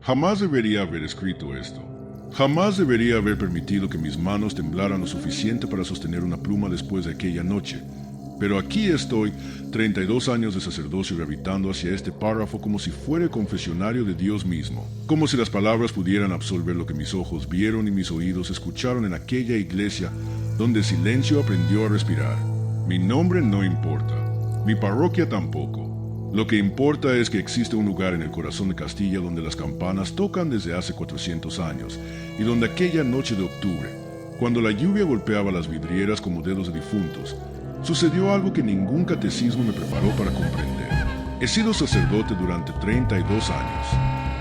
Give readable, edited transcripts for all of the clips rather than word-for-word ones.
Jamás debería haber escrito esto. Jamás debería haber permitido que mis manos temblaran lo suficiente para sostener una pluma después de aquella noche. Pero aquí estoy, 32 años de sacerdocio, gravitando hacia este párrafo como si fuera el confesionario de Dios mismo. Como si las palabras pudieran absorber lo que mis ojos vieron y mis oídos escucharon en aquella iglesia donde el silencio aprendió a respirar. Mi nombre no importa. Mi parroquia tampoco. Lo que importa es que existe un lugar en el corazón de Castilla donde las campanas tocan desde hace 400 años y donde aquella noche de octubre, cuando la lluvia golpeaba las vidrieras como dedos de difuntos, sucedió algo que ningún catecismo me preparó para comprender. He sido sacerdote durante 32 años.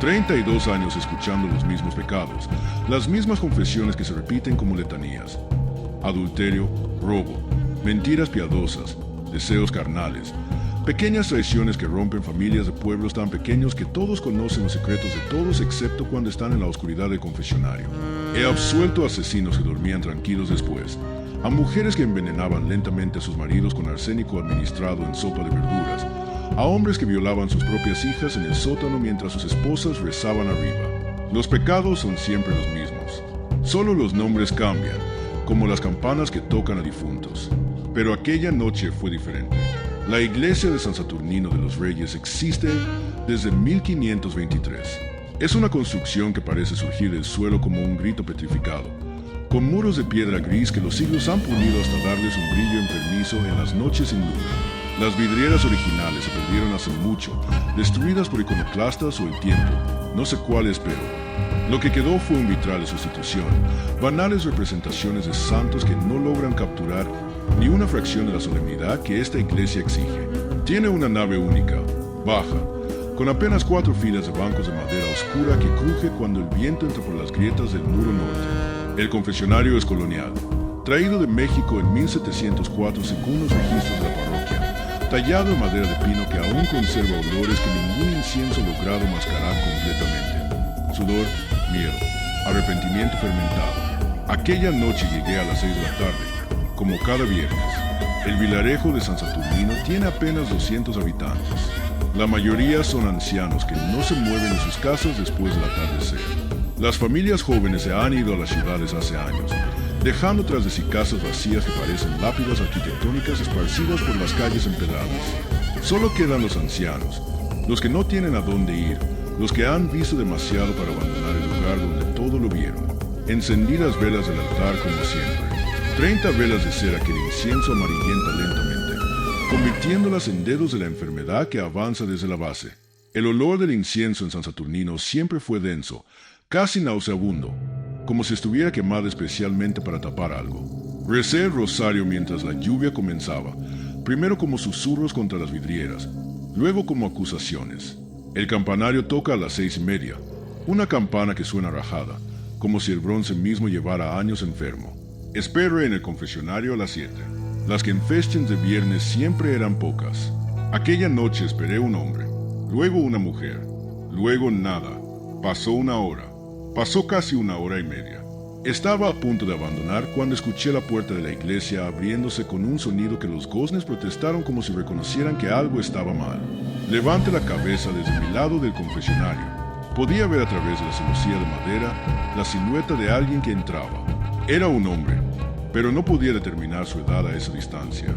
32 años escuchando los mismos pecados, las mismas confesiones que se repiten como letanías. Adulterio, robo, mentiras piadosas, deseos carnales, pequeñas traiciones que rompen familias de pueblos tan pequeños que todos conocen los secretos de todos excepto cuando están en la oscuridad del confesionario. He absuelto a asesinos que dormían tranquilos después, a mujeres que envenenaban lentamente a sus maridos con arsénico administrado en sopa de verduras, a hombres que violaban sus propias hijas en el sótano mientras sus esposas rezaban arriba. Los pecados son siempre los mismos. Solo los nombres cambian, como las campanas que tocan a difuntos. Pero aquella noche fue diferente. La iglesia de San Saturnino de los Reyes existe desde 1523. Es una construcción que parece surgir del suelo como un grito petrificado, con muros de piedra gris que los siglos han pulido hasta darles un brillo enfermizo en las noches sin luna. Las vidrieras originales se perdieron hace mucho, destruidas por iconoclastas o el tiempo, no sé cuál es peor. Lo que quedó fue un vitral de sustitución, banales representaciones de santos que no logran capturar ni una fracción de la solemnidad que esta iglesia exige. Tiene una nave única, baja, con apenas 4 filas de bancos de madera oscura que cruje cuando el viento entra por las grietas del muro norte. El confesionario es colonial, traído de México en 1704 según los registros de la parroquia, tallado en madera de pino que aún conserva olores que ningún incienso ha logrado mascarar completamente. Sudor, miedo, arrepentimiento fermentado. Aquella noche llegué a las 6 de la tarde, como cada viernes. El vilarejo de San Saturnino tiene apenas 200 habitantes. La mayoría son ancianos que no se mueven de sus casas después del atardecer. Las familias jóvenes se han ido a las ciudades hace años, dejando tras de sí casas vacías que parecen lápidas arquitectónicas esparcidas por las calles empedradas. Solo quedan los ancianos, los que no tienen a dónde ir, los que han visto demasiado para abandonar el lugar donde todo lo vieron. Encendidas velas del altar como siempre. 30 velas de cera que el incienso amarillenta lentamente, convirtiéndolas en dedos de la enfermedad que avanza desde la base. El olor del incienso en San Saturnino siempre fue denso, casi nauseabundo, como si estuviera quemada especialmente para tapar algo. Recé el rosario mientras la lluvia comenzaba, primero como susurros contra las vidrieras, luego como acusaciones. El campanario toca a las 6:30, una campana que suena rajada, como si el bronce mismo llevara años enfermo. Espero en el confesionario a las 7. Las que en festines de viernes siempre eran pocas. Aquella noche esperé un hombre, luego una mujer, luego nada. Pasó una hora, pasó casi 1 hora y media. Estaba a punto de abandonar cuando escuché la puerta de la iglesia abriéndose con un sonido que los goznes protestaron como si reconocieran que algo estaba mal. Levanté la cabeza desde mi lado del confesionario. Podía ver a través de la celosía de madera la silueta de alguien que entraba. Era un hombre, pero no podía determinar su edad a esa distancia.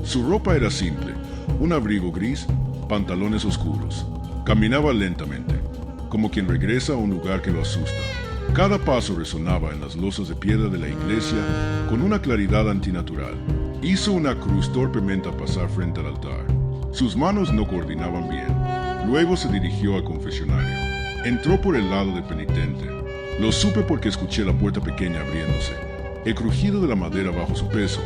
Su ropa era simple, un abrigo gris, pantalones oscuros. Caminaba lentamente, como quien regresa a un lugar que lo asusta. Cada paso resonaba en las losas de piedra de la iglesia con una claridad antinatural. Hizo una cruz torpemente al pasar frente al altar. Sus manos no coordinaban bien. Luego se dirigió al confesionario. Entró por el lado del penitente. Lo supe porque escuché la puerta pequeña abriéndose, el crujido de la madera bajo su peso,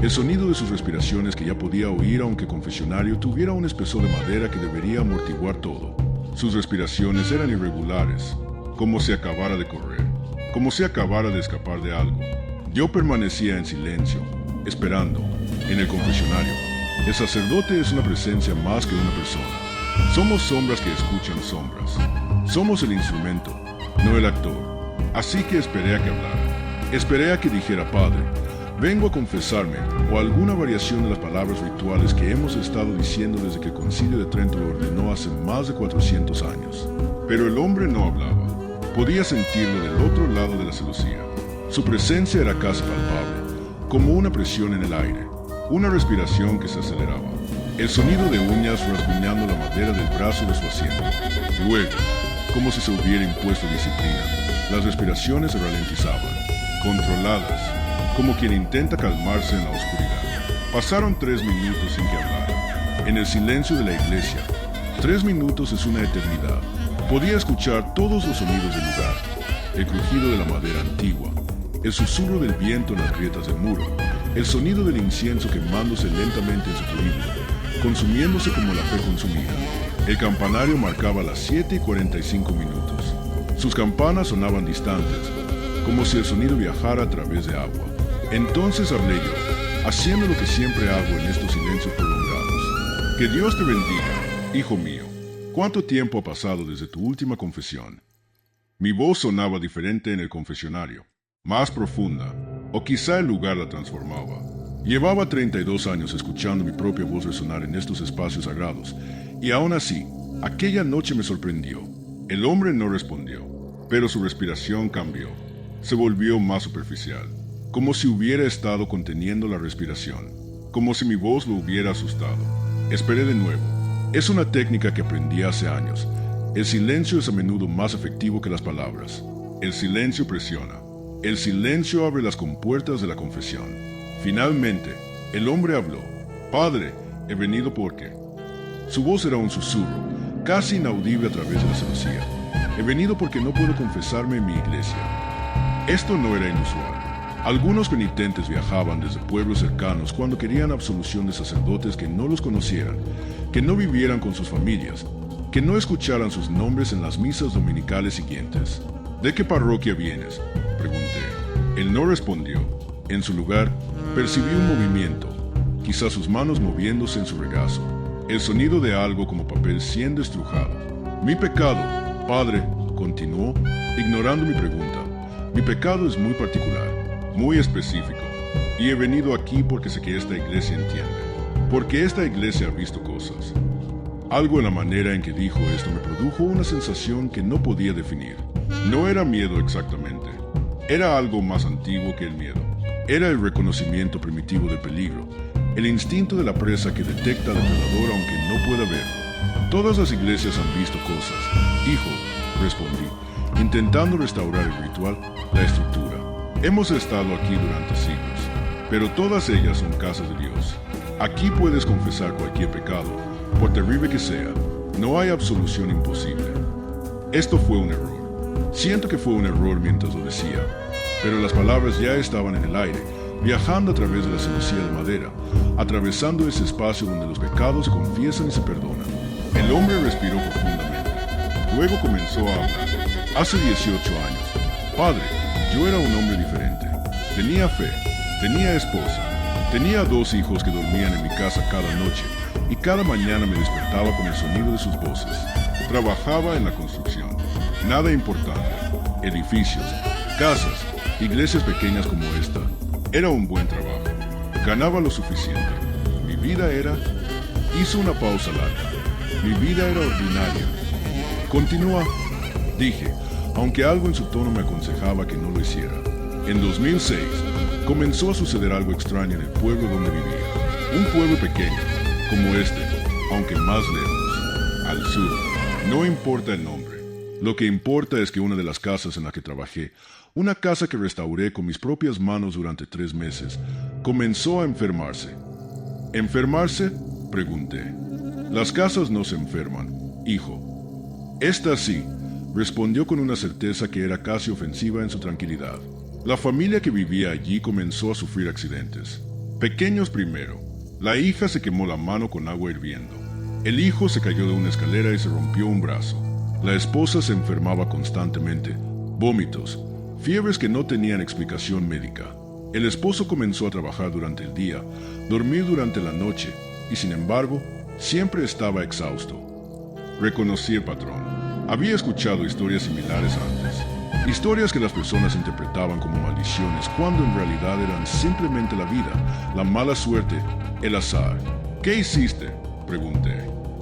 el sonido de sus respiraciones que ya podía oír aunque el confesionario tuviera un espesor de madera que debería amortiguar todo. Sus respiraciones eran irregulares, como si acabara de correr, como si acabara de escapar de algo. Yo permanecía en silencio, esperando. En el confesionario, el sacerdote es una presencia más que una persona. Somos sombras que escuchan sombras. Somos el instrumento, no el actor. Así que esperé a que hablara. Esperé a que dijera Padre, vengo a confesarme, o alguna variación de las palabras rituales que hemos estado diciendo desde que el Concilio de Trento lo ordenó hace más de 400 años. Pero el hombre no hablaba. Podía sentirlo del otro lado de la celosía. Su presencia era casi palpable, como una presión en el aire, una respiración que se aceleraba, el sonido de uñas rasguñando la madera del brazo de su asiento. Luego, como si se hubiera impuesto disciplina, las respiraciones se ralentizaban, controladas, como quien intenta calmarse en la oscuridad. Pasaron 3 minutos sin que hablara. En el silencio de la iglesia, 3 minutos es una eternidad. Podía escuchar todos los sonidos del lugar, el crujido de la madera antigua, el susurro del viento en las grietas del muro, el sonido del incienso quemándose lentamente en su fluido, consumiéndose como la fe consumida. El campanario marcaba las 7:45 minutos. Sus campanas sonaban distantes, como si el sonido viajara a través de agua. Entonces hablé yo, haciendo lo que siempre hago en estos silencios prolongados. Que Dios te bendiga, hijo mío. ¿Cuánto tiempo ha pasado desde tu última confesión? Mi voz sonaba diferente en el confesionario, más profunda, o quizá el lugar la transformaba. Llevaba 32 años escuchando mi propia voz resonar en estos espacios sagrados, y aún así, aquella noche me sorprendió. El hombre no respondió, pero su respiración cambió. Se volvió más superficial, como si hubiera estado conteniendo la respiración, como si mi voz lo hubiera asustado. Esperé de nuevo. Es una técnica que aprendí hace años. El silencio es a menudo más efectivo que las palabras. El silencio presiona. El silencio abre las compuertas de la confesión. Finalmente, el hombre habló. Padre, he venido porque... Su voz era un susurro, casi inaudible a través de la celosía. He venido porque no puedo confesarme en mi iglesia. Esto no era inusual. Algunos penitentes viajaban desde pueblos cercanos cuando querían absolución de sacerdotes que no los conocieran, que no vivieran con sus familias, que no escucharan sus nombres en las misas dominicales siguientes. ¿De qué parroquia vienes?, pregunté. Él no respondió. En su lugar, percibí un movimiento, quizás sus manos moviéndose en su regazo, el sonido de algo como papel siendo estrujado. Mi pecado, padre, continuó, ignorando mi pregunta. Mi pecado es muy particular, muy específico, y he venido aquí porque sé que esta iglesia entiende, porque esta iglesia ha visto cosas. Algo en la manera en que dijo esto me produjo una sensación que no podía definir. No era miedo exactamente, era algo más antiguo que el miedo. Era el reconocimiento primitivo del peligro, el instinto de la presa que detecta al depredador aunque no pueda verlo. Todas las iglesias han visto cosas, hijo, respondí, intentando restaurar el ritual, la estructura. Hemos estado aquí durante siglos, pero todas ellas son casas de Dios. Aquí puedes confesar cualquier pecado, por terrible que sea. No hay absolución imposible. Esto fue un error. Siento que fue un error mientras lo decía, pero las palabras ya estaban en el aire, viajando a través de la celosía de madera, atravesando ese espacio donde los pecados se confiesan y se perdonan. El hombre respiró profundamente. Luego comenzó a hablar. Hace 18 años, padre, yo era un hombre diferente. Tenía fe, tenía esposa, tenía 2 hijos que dormían en mi casa cada noche y cada mañana me despertaba con el sonido de sus voces. Trabajaba en la construcción. Nada importante. Edificios, casas, iglesias pequeñas como esta. Era un buen trabajo. Ganaba lo suficiente. Mi vida era... Hizo una pausa larga. Mi vida era ordinaria. Continúa, dije, aunque algo en su tono me aconsejaba que no lo hiciera. En 2006, comenzó a suceder algo extraño en el pueblo donde vivía. Un pueblo pequeño, como este, aunque más lejos, al sur. No importa el nombre. Lo que importa es que una de las casas en la que trabajé, una casa que restauré con mis propias manos durante 3 meses, comenzó a enfermarse. ¿Enfermarse?, pregunté. Las casas no se enferman, hijo. Esta sí, respondió con una certeza que era casi ofensiva en su tranquilidad. La familia que vivía allí comenzó a sufrir accidentes. Pequeños primero. La hija se quemó la mano con agua hirviendo. El hijo se cayó de una escalera y se rompió un brazo. La esposa se enfermaba constantemente. Vómitos, fiebres que no tenían explicación médica. El esposo comenzó a trabajar durante el día, dormir durante la noche, y sin embargo, siempre estaba exhausto. Reconocí el patrón. Había escuchado historias similares antes. Historias que las personas interpretaban como maldiciones cuando en realidad eran simplemente la vida, la mala suerte, el azar. ¿Qué hiciste?, pregunté.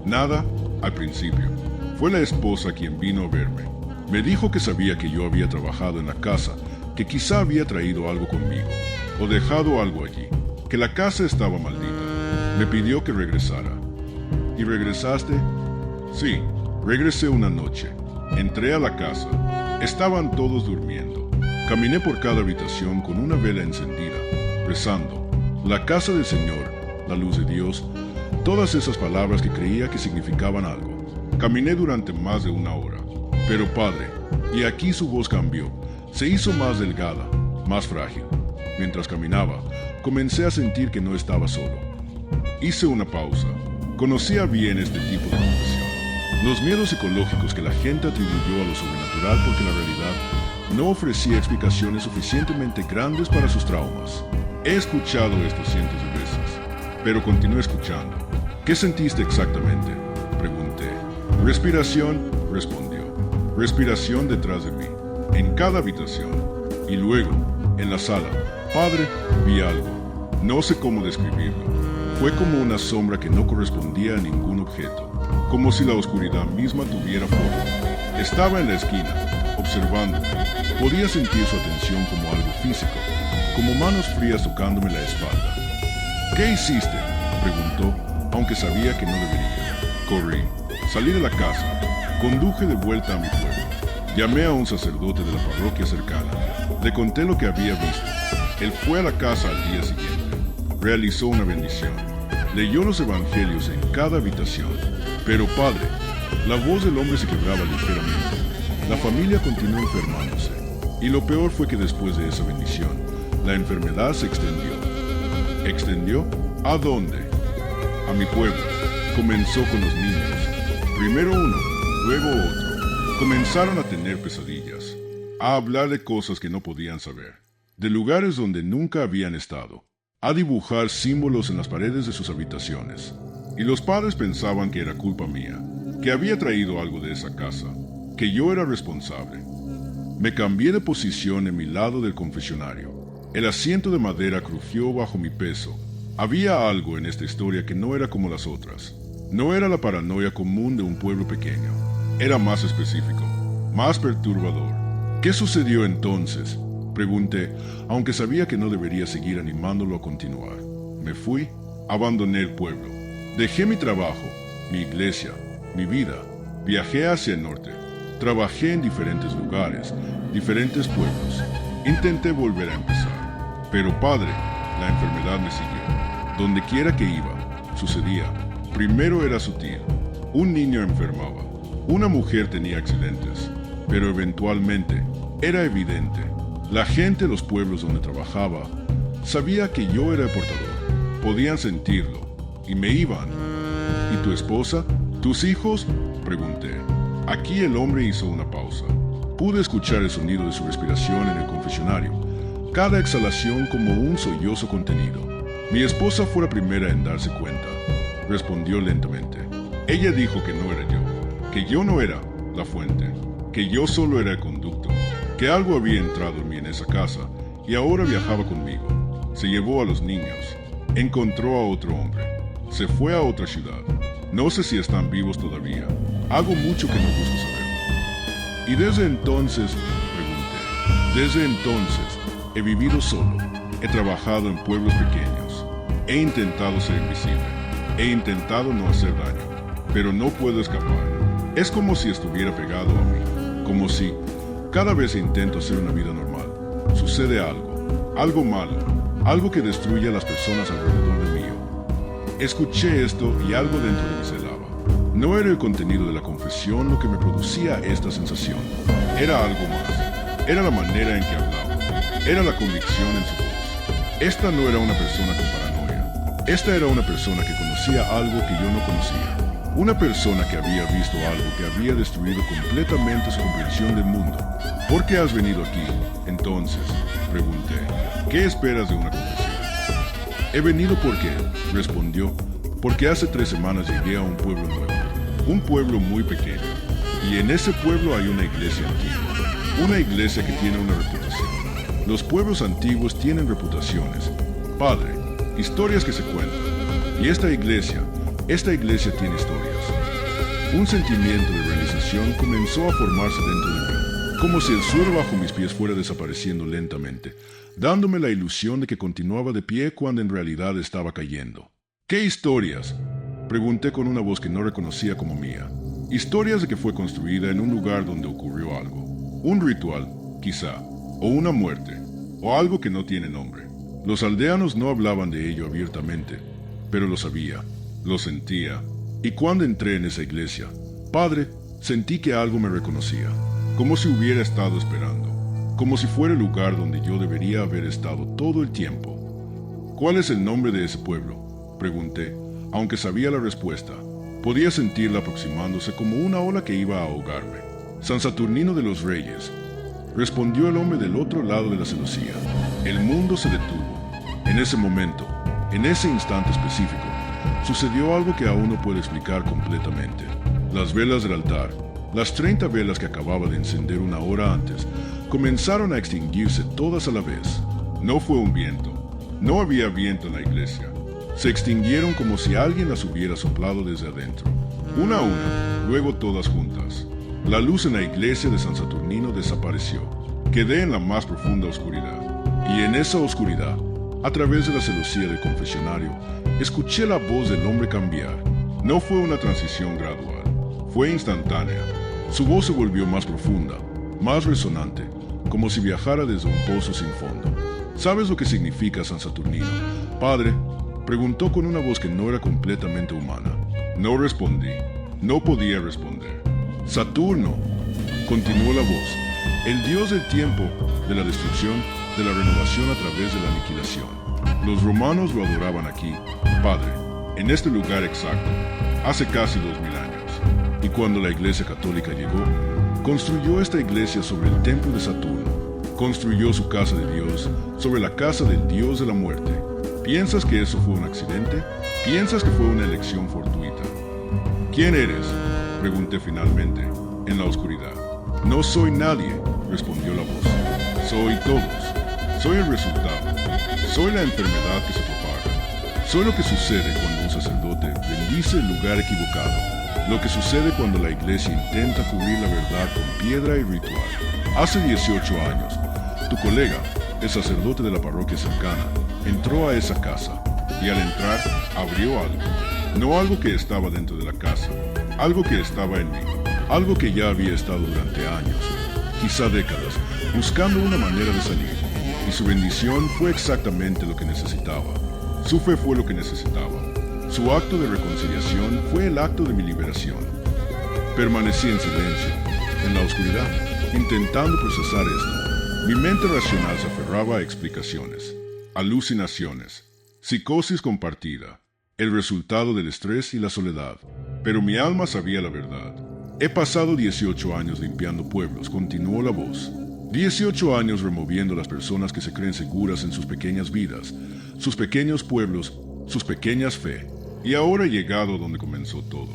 Nada, al principio. Fue la esposa quien vino a verme. Me dijo que sabía que yo había trabajado en la casa, que quizá había traído algo conmigo, o dejado algo allí, que la casa estaba maldita. Me pidió que regresara. ¿Y regresaste? Sí, regresé una noche. Entré a la casa. Estaban todos durmiendo. Caminé por cada habitación con una vela encendida, rezando. La casa del Señor, la luz de Dios, todas esas palabras que creía que significaban algo. Caminé durante más de una hora. Pero Padre, y aquí su voz cambió, se hizo más delgada, más frágil. Mientras caminaba, comencé a sentir que no estaba solo. Hice una pausa. Conocía bien este tipo de confesión. Los miedos psicológicos que la gente atribuyó a lo sobrenatural porque la realidad no ofrecía explicaciones suficientemente grandes para sus traumas. He escuchado esto cientos de veces, pero continué escuchando. ¿Qué sentiste exactamente?, pregunté. Respiración, respondió. Respiración detrás de mí, en cada habitación. Y luego, en la sala, Padre, vi algo. No sé cómo describirlo. Fue como una sombra que no correspondía a ningún objeto, como si la oscuridad misma tuviera forma. Estaba en la esquina, observándome. Podía sentir su atención como algo físico, como manos frías tocándome la espalda. ¿Qué hiciste?, preguntó, aunque sabía que no debería. Corrí, salí de la casa, conduje de vuelta a mi pueblo. Llamé a un sacerdote de la parroquia cercana. Le conté lo que había visto. Él fue a la casa al día siguiente. Realizó una bendición. Leyó los evangelios en cada habitación. Pero Padre, la voz del hombre se quebraba ligeramente. La familia continuó enfermándose. Y lo peor fue que después de esa bendición, la enfermedad se extendió. ¿Extendió? ¿A dónde? A mi pueblo. Comenzó con los niños. Primero uno, luego otro. Comenzaron a tener pesadillas, a hablar de cosas que no podían saber, de lugares donde nunca habían estado, a dibujar símbolos en las paredes de sus habitaciones. Y los padres pensaban que era culpa mía, que había traído algo de esa casa, que yo era responsable. Me cambié de posición en mi lado del confesionario. El asiento de madera crujió bajo mi peso. Había algo en esta historia que no era como las otras. No era la paranoia común de un pueblo pequeño. Era más específico, más perturbador. ¿Qué sucedió entonces?, pregunté, aunque sabía que no debería seguir animándolo a continuar. Me fui, abandoné el pueblo. Dejé mi trabajo, mi iglesia, mi vida. Viajé hacia el norte. Trabajé en diferentes lugares, diferentes pueblos. Intenté volver a empezar. Pero Padre, la enfermedad me siguió. Donde quiera que iba, sucedía. Primero era sutil. Un niño enfermaba. Una mujer tenía accidentes, pero eventualmente era evidente. La gente de los pueblos donde trabajaba sabía que yo era el portador. Podían sentirlo y me iban. ¿Y tu esposa? ¿Tus hijos?, pregunté. Aquí el hombre hizo una pausa. Pude escuchar el sonido de su respiración en el confesionario, cada exhalación como un sollozo contenido. Mi esposa fue la primera en darse cuenta. Respondió lentamente. Ella dijo que no era yo. Que yo no era la fuente, que yo solo era el conducto, que algo había entrado en mí en esa casa y ahora viajaba conmigo. Se llevó a los niños, encontró a otro hombre, se fue a otra ciudad. No sé si están vivos todavía. Hago mucho que no busco saberlo. Y desde entonces, pregunté, desde entonces he vivido solo, he trabajado en pueblos pequeños, he intentado ser invisible, he intentado no hacer daño, pero no puedo escapar. Es como si estuviera pegado a mí, como si, cada vez que intento hacer una vida normal, sucede algo malo, algo que destruye a las personas alrededor de mí. Escuché esto y algo dentro de mí se helaba. No era el contenido de la confesión lo que me producía esta sensación, era algo más, era la manera en que hablaba, era la convicción en su voz. Esta no era una persona con paranoia, esta era una persona que conocía algo que yo no conocía. Una persona que había visto algo que había destruido completamente su comprensión del mundo. ¿Por qué has venido aquí, entonces?, pregunté. ¿Qué esperas de una confesión? He venido porque, respondió, porque hace 3 semanas llegué a un pueblo nuevo, un pueblo muy pequeño, y en ese pueblo hay una iglesia antigua, una iglesia que tiene una reputación. Los pueblos antiguos tienen reputaciones. Padre, historias que se cuentan. Y esta iglesia tiene historias. Un sentimiento de realización comenzó a formarse dentro de mí, como si el suelo bajo mis pies fuera desapareciendo lentamente, dándome la ilusión de que continuaba de pie cuando en realidad estaba cayendo. ¿Qué historias?, pregunté con una voz que no reconocía como mía. Historias de que fue construida en un lugar donde ocurrió algo. Un ritual, quizá, o una muerte, o algo que no tiene nombre. Los aldeanos no hablaban de ello abiertamente, pero lo sabía, lo sentía. Y cuando entré en esa iglesia, Padre, sentí que algo me reconocía, como si hubiera estado esperando, como si fuera el lugar donde yo debería haber estado todo el tiempo. ¿Cuál es el nombre de ese pueblo?, pregunté, aunque sabía la respuesta. Podía sentirla aproximándose como una ola que iba a ahogarme. San Saturnino de los Reyes, respondió el hombre del otro lado de la celosía. El mundo se detuvo. En ese momento, en ese instante específico, sucedió algo que aún no puedo explicar completamente. Las velas del altar, las 30 velas que acababa de encender una hora antes, comenzaron a extinguirse todas a la vez. No fue un viento. No había viento en la iglesia. Se extinguieron como si alguien las hubiera soplado desde adentro. Una a una, luego todas juntas. La luz en la iglesia de San Saturnino desapareció. Quedé en la más profunda oscuridad. Y en esa oscuridad, a través de la celosía del confesionario, escuché la voz del hombre cambiar. No fue una transición gradual. Fue instantánea. Su voz se volvió más profunda, más resonante, como si viajara desde un pozo sin fondo. ¿Sabes lo que significa San Saturnino, Padre?, preguntó con una voz que no era completamente humana. No respondí. No podía responder. Saturno, continuó la voz, el dios del tiempo, de la destrucción, de la renovación a través de la aniquilación. Los romanos lo adoraban aquí, Padre, en este lugar exacto, hace casi 2000 años. Y cuando la Iglesia Católica llegó, construyó esta iglesia sobre el templo de Saturno. Construyó su casa de Dios sobre la casa del dios de la muerte. ¿Piensas que eso fue un accidente? ¿Piensas que fue una elección fortuita? ¿Quién eres?, pregunté finalmente, en la oscuridad. No soy nadie, respondió la voz. Soy todos. Soy el resultado. Soy la enfermedad que se propaga. Soy lo que sucede cuando un sacerdote bendice el lugar equivocado. Lo que sucede cuando la iglesia intenta cubrir la verdad con piedra y ritual. Hace 18 años, tu colega, el sacerdote de la parroquia cercana, entró a esa casa y al entrar abrió algo. No algo que estaba dentro de la casa, algo que estaba en mí, algo que ya había estado durante años, quizá décadas, buscando una manera de salir. Y su bendición fue exactamente lo que necesitaba. Su fe fue lo que necesitaba. Su acto de reconciliación fue el acto de mi liberación. Permanecí en silencio, en la oscuridad, intentando procesar esto. Mi mente racional se aferraba a explicaciones, alucinaciones, psicosis compartida, el resultado del estrés y la soledad. Pero mi alma sabía la verdad. He pasado 18 años limpiando pueblos, continuó la voz. 18 años removiendo a las personas que se creen seguras en sus pequeñas vidas, sus pequeños pueblos, sus pequeñas fe. Y ahora he llegado a donde comenzó todo.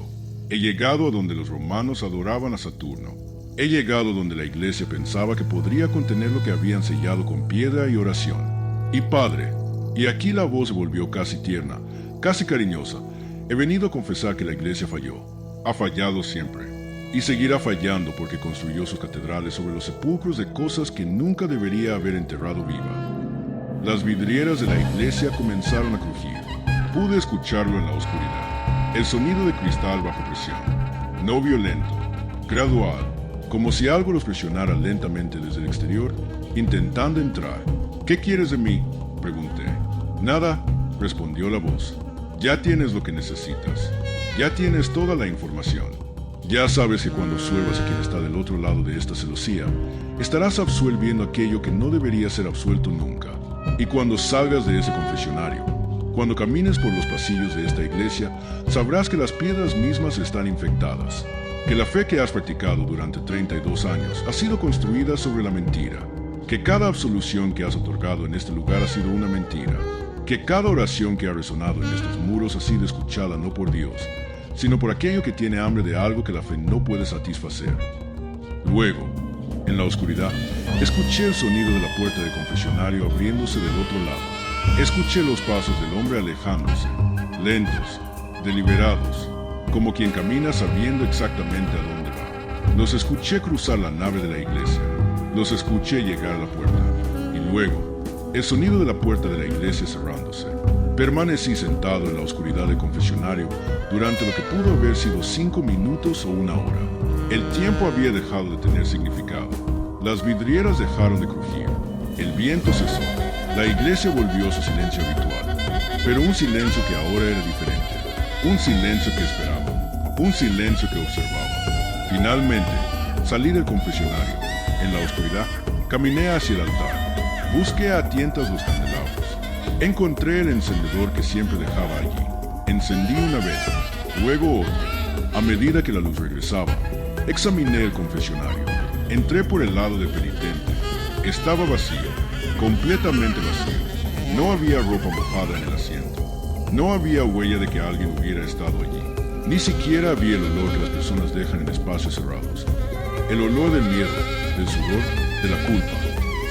He llegado a donde los romanos adoraban a Saturno. He llegado donde la iglesia pensaba que podría contener lo que habían sellado con piedra y oración. Y Padre, y aquí la voz se volvió casi tierna, casi cariñosa, he venido a confesar que la iglesia falló. Ha fallado siempre. Y seguirá fallando porque construyó sus catedrales sobre los sepulcros de cosas que nunca debería haber enterrado viva. Las vidrieras de la iglesia comenzaron a crujir. Pude escucharlo en la oscuridad. El sonido de cristal bajo presión. No violento, gradual, como si algo los presionara lentamente desde el exterior, intentando entrar. ¿Qué quieres de mí?, pregunté. Nada, respondió la voz. Ya tienes lo que necesitas. Ya tienes toda la información. Ya sabes que cuando absuelvas a quien está del otro lado de esta celosía, estarás absuelviendo aquello que no debería ser absuelto nunca. Y cuando salgas de ese confesionario, cuando camines por los pasillos de esta iglesia, sabrás que las piedras mismas están infectadas, que la fe que has practicado durante 32 años ha sido construida sobre la mentira, que cada absolución que has otorgado en este lugar ha sido una mentira, que cada oración que ha resonado en estos muros ha sido escuchada no por Dios, sino por aquello que tiene hambre de algo que la fe no puede satisfacer. Luego, en la oscuridad, escuché el sonido de la puerta del confesionario abriéndose del otro lado. Escuché los pasos del hombre alejándose, lentos, deliberados, como quien camina sabiendo exactamente a dónde va. Los escuché cruzar la nave de la iglesia, los escuché llegar a la puerta, y luego, el sonido de la puerta de la iglesia cerrándose. Permanecí sentado en la oscuridad del confesionario durante lo que pudo haber sido 5 minutos o 1 hora. El tiempo había dejado de tener significado. Las vidrieras dejaron de crujir. El viento cesó. La iglesia volvió a su silencio habitual. Pero un silencio que ahora era diferente. Un silencio que esperaba. Un silencio que observaba. Finalmente, salí del confesionario. En la oscuridad, caminé hacia el altar. Busqué a tientas los candelabros. Encontré el encendedor que siempre dejaba allí. Encendí una vela, luego otra. A medida que la luz regresaba, examiné el confesionario. Entré por el lado del penitente. Estaba vacío, completamente vacío. No había ropa mojada en el asiento. No había huella de que alguien hubiera estado allí. Ni siquiera había el olor que las personas dejan en espacios cerrados. El olor del miedo, del sudor, de la culpa.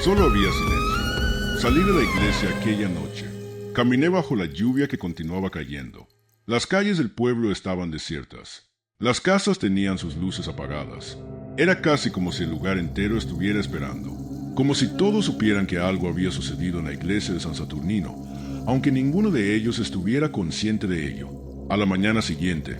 Solo había silencio. Salí de la iglesia aquella noche. Caminé bajo la lluvia que continuaba cayendo. Las calles del pueblo estaban desiertas. Las casas tenían sus luces apagadas. Era casi como si el lugar entero estuviera esperando. Como si todos supieran que algo había sucedido en la iglesia de San Saturnino, aunque ninguno de ellos estuviera consciente de ello. A la mañana siguiente,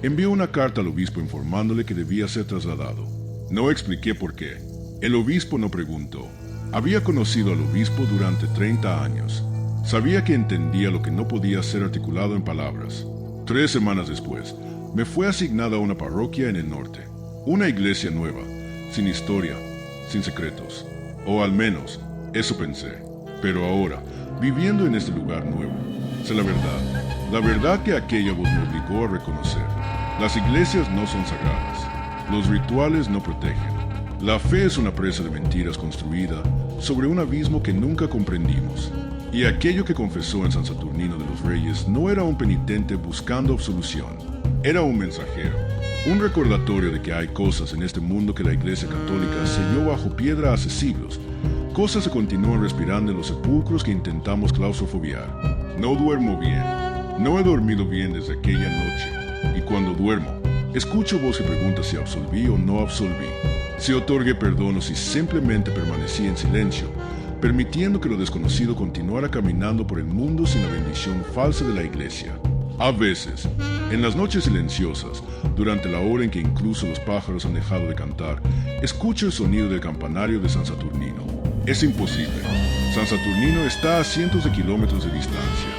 envió una carta al obispo informándole que debía ser trasladado. No expliqué por qué. El obispo no preguntó. Había conocido al obispo durante 30 años. Sabía que entendía lo que no podía ser articulado en palabras. 3 semanas después, me fue asignada a una parroquia en el norte. Una iglesia nueva, sin historia, sin secretos. O al menos, eso pensé. Pero ahora, viviendo en este lugar nuevo, sé la verdad que aquella voz me obligó a reconocer. Las iglesias no son sagradas. Los rituales no protegen. La fe es una presa de mentiras construida sobre un abismo que nunca comprendimos. Y aquello que confesó en San Saturnino de los Reyes no era un penitente buscando absolución. Era un mensajero, un recordatorio de que hay cosas en este mundo que la Iglesia Católica selló bajo piedra hace siglos. Cosas se continúan respirando en los sepulcros que intentamos claustrofobiar. No duermo bien. No he dormido bien desde aquella noche. Y cuando duermo, escucho voz que pregunta si absolví o no absolví. Si otorgué perdón o si simplemente permanecí en silencio, permitiendo que lo desconocido continuara caminando por el mundo sin la bendición falsa de la iglesia. A veces, en las noches silenciosas, durante la hora en que incluso los pájaros han dejado de cantar, escucho el sonido del campanario de San Saturnino. Es imposible. San Saturnino está a cientos de kilómetros de distancia,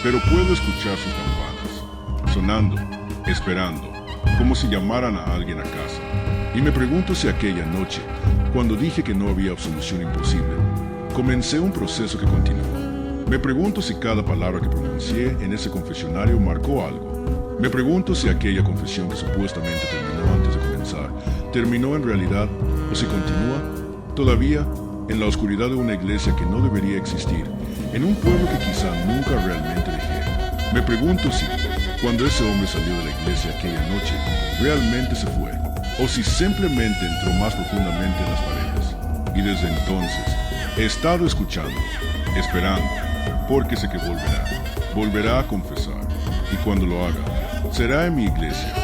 pero puedo escuchar sus campanas, sonando, esperando, como si llamaran a alguien a casa. Y me pregunto si aquella noche, cuando dije que no había absolución imposible, comencé un proceso que continúa. Me pregunto si cada palabra que pronuncié en ese confesionario marcó algo. Me pregunto si aquella confesión que supuestamente terminó antes de comenzar, terminó en realidad, o si continúa, todavía, en la oscuridad de una iglesia que no debería existir, en un pueblo que quizá nunca realmente dejé. Me pregunto si, cuando ese hombre salió de la iglesia aquella noche, realmente se fue, o si simplemente entró más profundamente en las paredes. Y desde entonces, he estado escuchando, esperando, porque sé que volverá a confesar, y cuando lo haga, será en mi iglesia,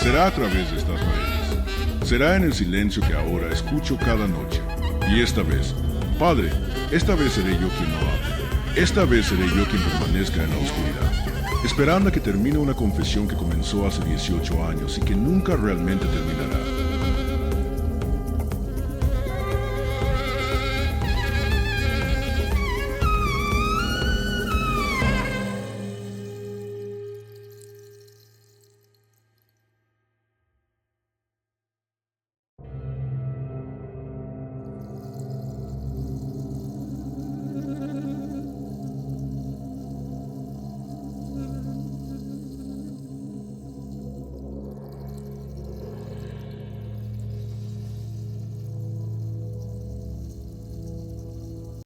será a través de estas paredes, será en el silencio que ahora escucho cada noche. Y esta vez, Padre, esta vez seré yo quien no hable, esta vez seré yo quien permanezca en la oscuridad, esperando a que termine una confesión que comenzó hace 18 años y que nunca realmente terminará.